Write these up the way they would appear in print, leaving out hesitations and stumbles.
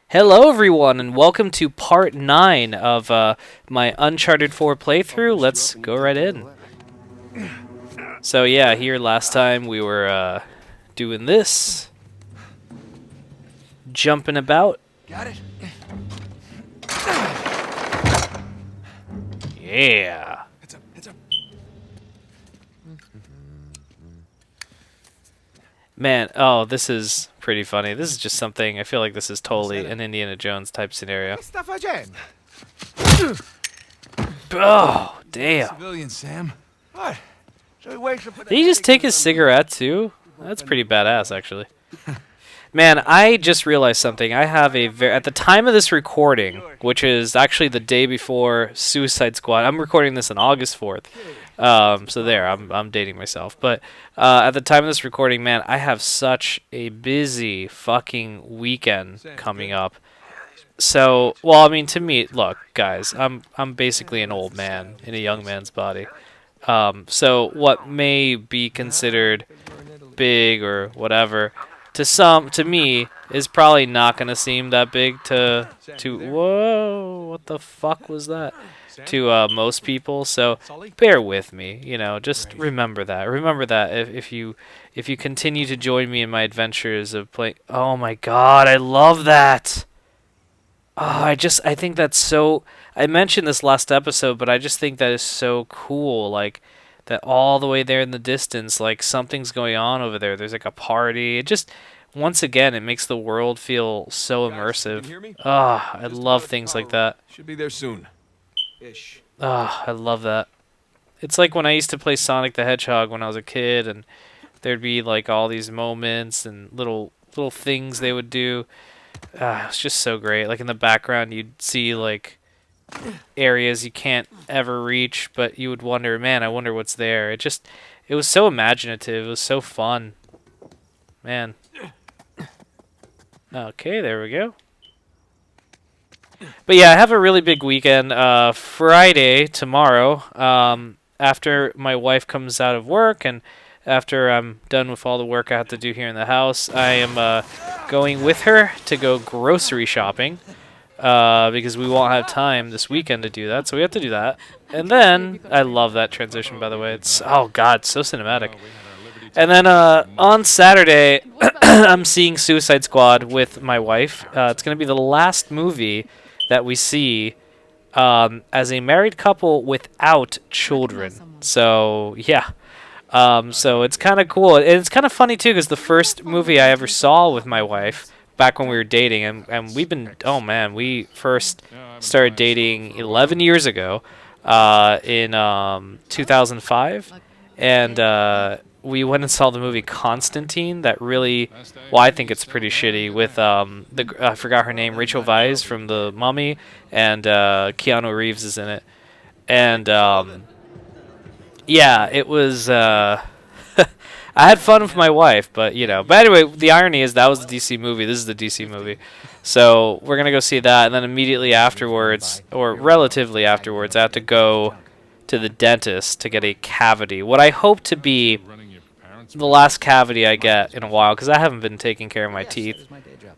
Hello, everyone, and welcome to part 9 of my Uncharted 4 playthrough. Let's go right in. So, yeah, here last time we were doing this, jumping about. Got it. Yeah. Heads up. Man, oh, this is pretty funny. This is just something, I feel like this is totally an Indiana Jones type scenario. Che sta facendo? Oh, damn. Civilian, Sam. What? So he wakes up with Did he just take his cigarette, too? That's pretty badass, actually. Man, I just realized something. I have at the time of this recording, which is actually the day before Suicide Squad. I'm recording this on August 4th. So there, I'm dating myself. But at the time of this recording, man, I have such a busy fucking weekend coming up. So, well, I mean, to me, look, guys, I'm basically an old man in a young man's body. So what may be considered big or whatever, to me, is probably not gonna seem that big to whoa, what the fuck was that? To most people. So bear with me, just remember that. Remember that if you continue to join me in my adventures of playing. Oh my God, I love that. Oh, I think that's so. I mentioned this last episode, but I just think that is so cool. Like that all the way there in the distance, like something's going on over there. There's like a party. It just, once again, it makes the world feel so immersive. Ah, I love things like that. Should be there soon. Ish. Ah, I love that. It's like when I used to play Sonic the Hedgehog when I was a kid, and there'd be like all these moments and little things they would do. It's just so great. Like in the background, you'd see like areas you can't ever reach, but you would wonder, man, I wonder what's there. It was so imaginative. It was so fun, man. Okay, there we go. But yeah, I have a really big weekend. Friday, tomorrow, after my wife comes out of work and after I'm done with all the work I have to do here in the house, I am going with her to go grocery shopping because we won't have time this weekend to do that, so we have to do that. And then, I love that transition, by the way. It's, oh God, so cinematic. And then on Saturday, I'm seeing Suicide Squad with my wife. It's going to be the last movie that we see as a married couple without children. So, yeah. So it's kind of cool. And it's kind of funny, too, because the first movie I ever saw with my wife, back when we were dating, and we've been, oh man, we first started dating 11 years ago in 2005. And we went and saw the movie Constantine that really, well, I think it's pretty shitty with, I forgot her name, Rachel Weisz from The Mummy, and Keanu Reeves is in it. And yeah, it was. I had fun with my wife, but But anyway, the irony is that was the DC movie. This is the DC movie, so we're gonna go see that, and then immediately afterwards, or relatively afterwards, I have to go to the dentist to get a cavity. What I hope to be the last cavity I get in a while, because I haven't been taking care of my teeth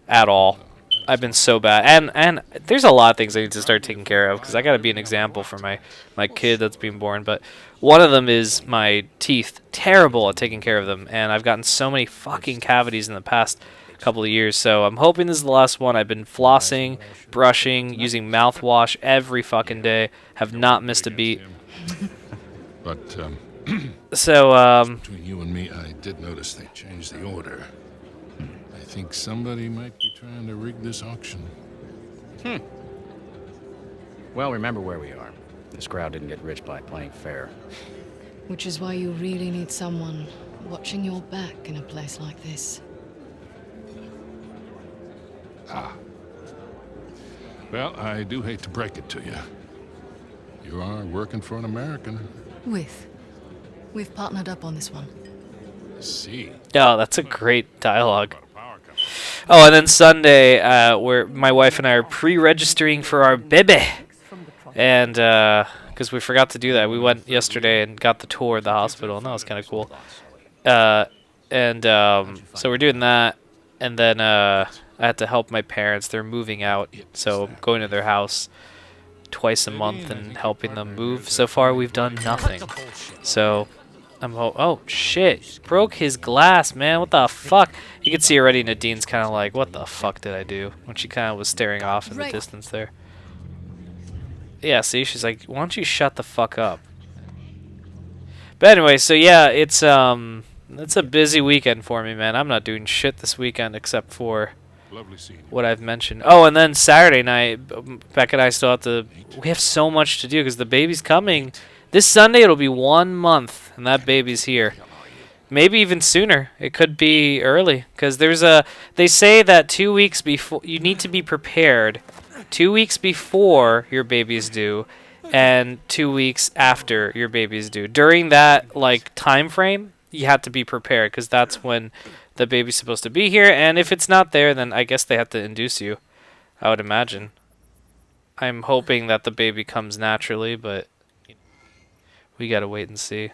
at all. I've been so bad, and there's a lot of things I need to start taking care of because I got to be an example for my kid that's being born. But one of them is my teeth. Terrible at taking care of them, and I've gotten so many fucking cavities in the past couple of years. So I'm hoping this is the last one. I've been flossing, brushing, using mouthwash every fucking day. Have not missed a beat. But So between you and me, I did notice they changed the order. I think somebody might be trying to rig this auction. Well, remember where we are. This crowd didn't get rich by playing fair. Which is why you really need someone watching your back in a place like this. Well, I do hate to break it to you. You are working for an American. We've partnered up on this one. See. oh, that's a great dialogue. Oh, and then Sunday, where my wife and I are pre-registering for our baby, and because we forgot to do that, we went yesterday and got the tour of the hospital, and that was kind of cool. So we're doing that, and then I had to help my parents. They're moving out, so I'm going to their house twice a month and helping them move. So far, we've done nothing. So oh shit! Broke his glass, man. What the fuck? You can see already Nadine's kind of like, what the fuck did I do? When she kind of was staring off in the distance there. Yeah, see, she's like, why don't you shut the fuck up? But anyway, so yeah, it's a busy weekend for me, man. I'm not doing shit this weekend except for what I've mentioned. Oh, and then Saturday night, Beck and I still have to. We have so much to do because the baby's coming. This Sunday it'll be 1 month, and that baby's here. Maybe even sooner. It could be early because They say that 2 weeks before you need to be prepared. 2 weeks before your baby's due, and 2 weeks after your baby's due. During that time frame, you have to be prepared because that's when the baby's supposed to be here. And if it's not there, then I guess they have to induce you. I would imagine. I'm hoping that the baby comes naturally, but we gotta wait and see.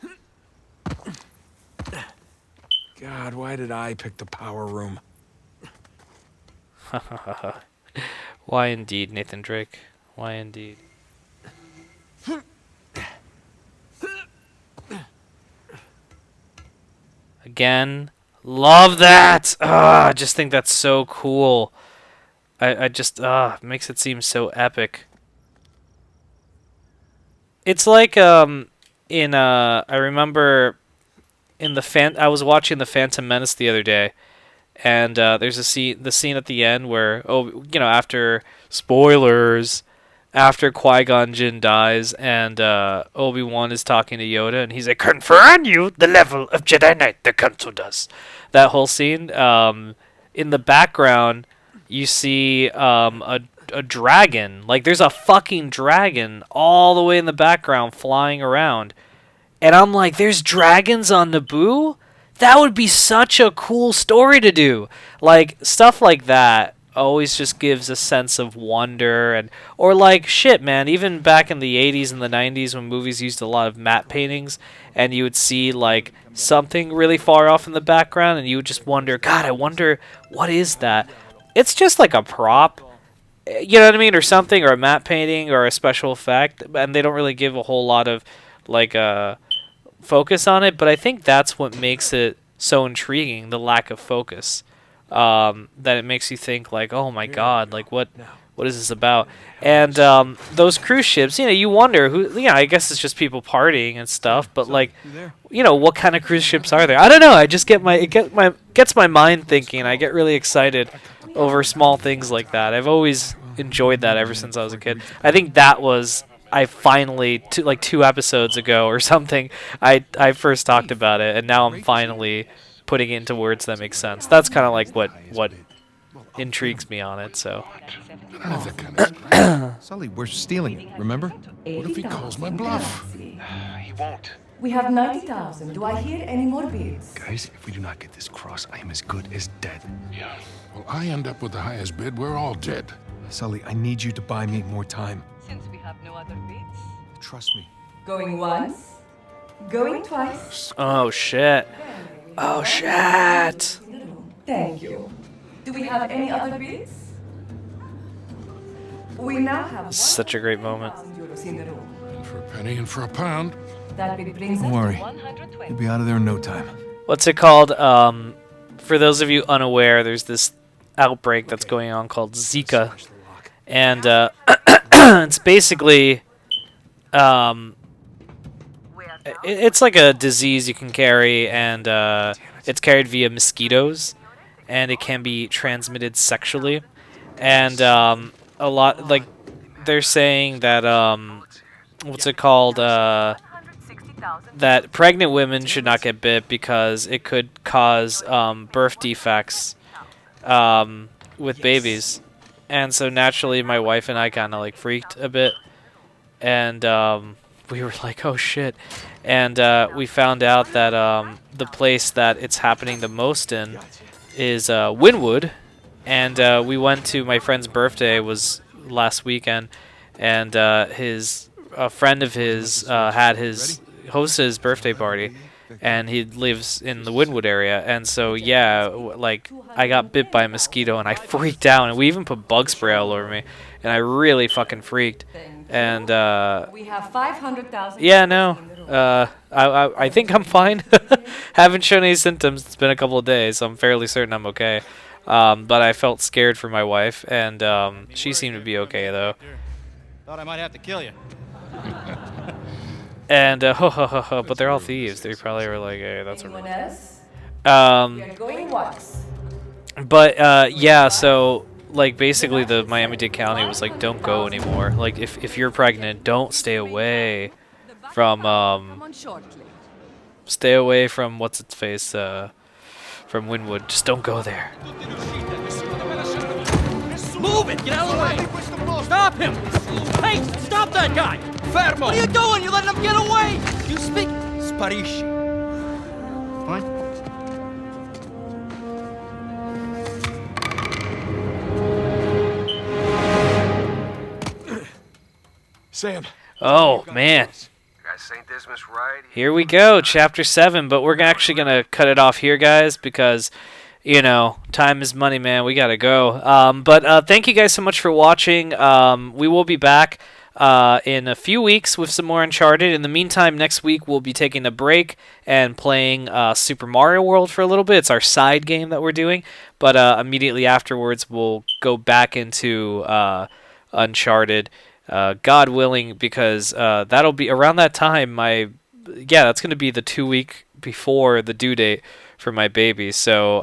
God, why did I pick the power room? Why indeed, Nathan Drake? Why indeed? Again, love that! I just think that's so cool. I just, makes it seem so epic. It's like, I remember I was watching The Phantom Menace the other day, and there's the scene at the end where, after spoilers, after Qui-Gon Jinn dies, and Obi-Wan is talking to Yoda, and he's like, "Confer on you the level of Jedi Knight the Council does." That whole scene, in the background, you see a dragon. Like, there's a fucking dragon all the way in the background flying around. And I'm like, there's dragons on Naboo? That would be such a cool story to do. Like, stuff like that always just gives a sense of wonder. Or like, shit, man, even back in the 80s and the 90s when movies used a lot of matte paintings, and you would see, like, something really far off in the background, and you would just wonder, God, I wonder, what is that? It's just like a prop. You know what I mean? Or something, or a matte painting, or a special effect. And they don't really give a whole lot of, like, focus on it, but I think that's what makes it so intriguing, the lack of focus. That it makes you think, like, oh my god, like, what is this about? And those cruise ships, you wonder who, I guess it's just people partying and stuff, but like, what kind of cruise ships are there? I don't know, I just gets my mind thinking. I get really excited over small things like that. I've always enjoyed that ever since I was a kid. I think that was I finally, 2 episodes ago or something, I first talked about it, and now I'm finally putting it into words that make sense. That's kind of like what intrigues me on it, so. Sully, we're stealing it, remember? What if he calls my bluff? He won't. We have 90,000. Do I hear any more bids? Guys, if we do not get this cross, I am as good as dead. Yeah. Well, I end up with the highest bid, we're all dead. Sully, I need you to buy me more time. Since we have no other bids. Trust me. Going once? Going twice? Oh shit. Oh shit. Thank you. Do we have any other bids? We now have Such a great moment. €1,000 in the room. And for a penny and for a pound. That bid brings Don't us worry. to 120. You'll be out of there in no time. What's it called? For those of you unaware, there's this outbreak that's going on called Zika. And it's basically it's like a disease you can carry, and it's carried via mosquitoes, and it can be transmitted sexually. And a lot, like, they're saying that what's it called, that pregnant women should not get bit because it could cause birth defects with babies. And so naturally my wife and I kind of like freaked a bit, and we were like, oh shit. And we found out that the place that it's happening the most in is Wynwood. And we went to my friend's birthday, was last weekend, and a friend of his had hosted his birthday party, and he lives in the Wynwood area. And so yeah, like I got bit by a mosquito and I freaked out, and we even put bug spray all over me, and I really fucking freaked. And We have 500,000. yeah, no, I think I'm fine. Haven't shown any symptoms. It's been a couple of days, so I'm fairly certain I'm okay. But I felt scared for my wife, and she seemed to be okay though. Thought I might have to kill you. And but they're all thieves. They probably were like, hey, that's Anyone a. else? We Um, are going once. but yeah, so like basically the Miami-Dade County was like, don't go anymore. Like if you're pregnant, don't stay away from Come on shortly. stay away from what's its face from Wynwood. Just don't go there. Move it! Get out of the way! Stop him! Hey, stop that guy! Fermo! What are you doing? You letting him get away! You speak... Sparisci. What? Sam. Oh man. Got St. Dismas right Here we go, chapter 7, but we're actually going to cut it off here, guys, because, you know, time is money, man. We got to go. But thank you guys so much for watching. We will be back in a few weeks with some more Uncharted. In the meantime, next week we'll be taking a break and playing Super Mario World for a little bit. It's our side game that we're doing, but immediately afterwards we'll go back into Uncharted. God willing, because that'll be around that time. That's going to be the 2 week before the due date for my baby. So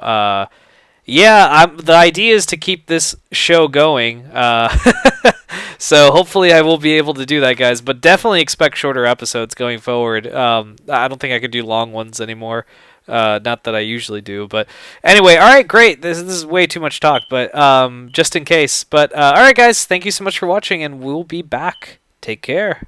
the idea is to keep this show going. So hopefully I will be able to do that, guys. But definitely expect shorter episodes going forward. I don't think I could do long ones anymore. Not that I usually do, but anyway, all right, great. This is way too much talk, but just in case. But all right, guys, thank you so much for watching, and we'll be back. Take care.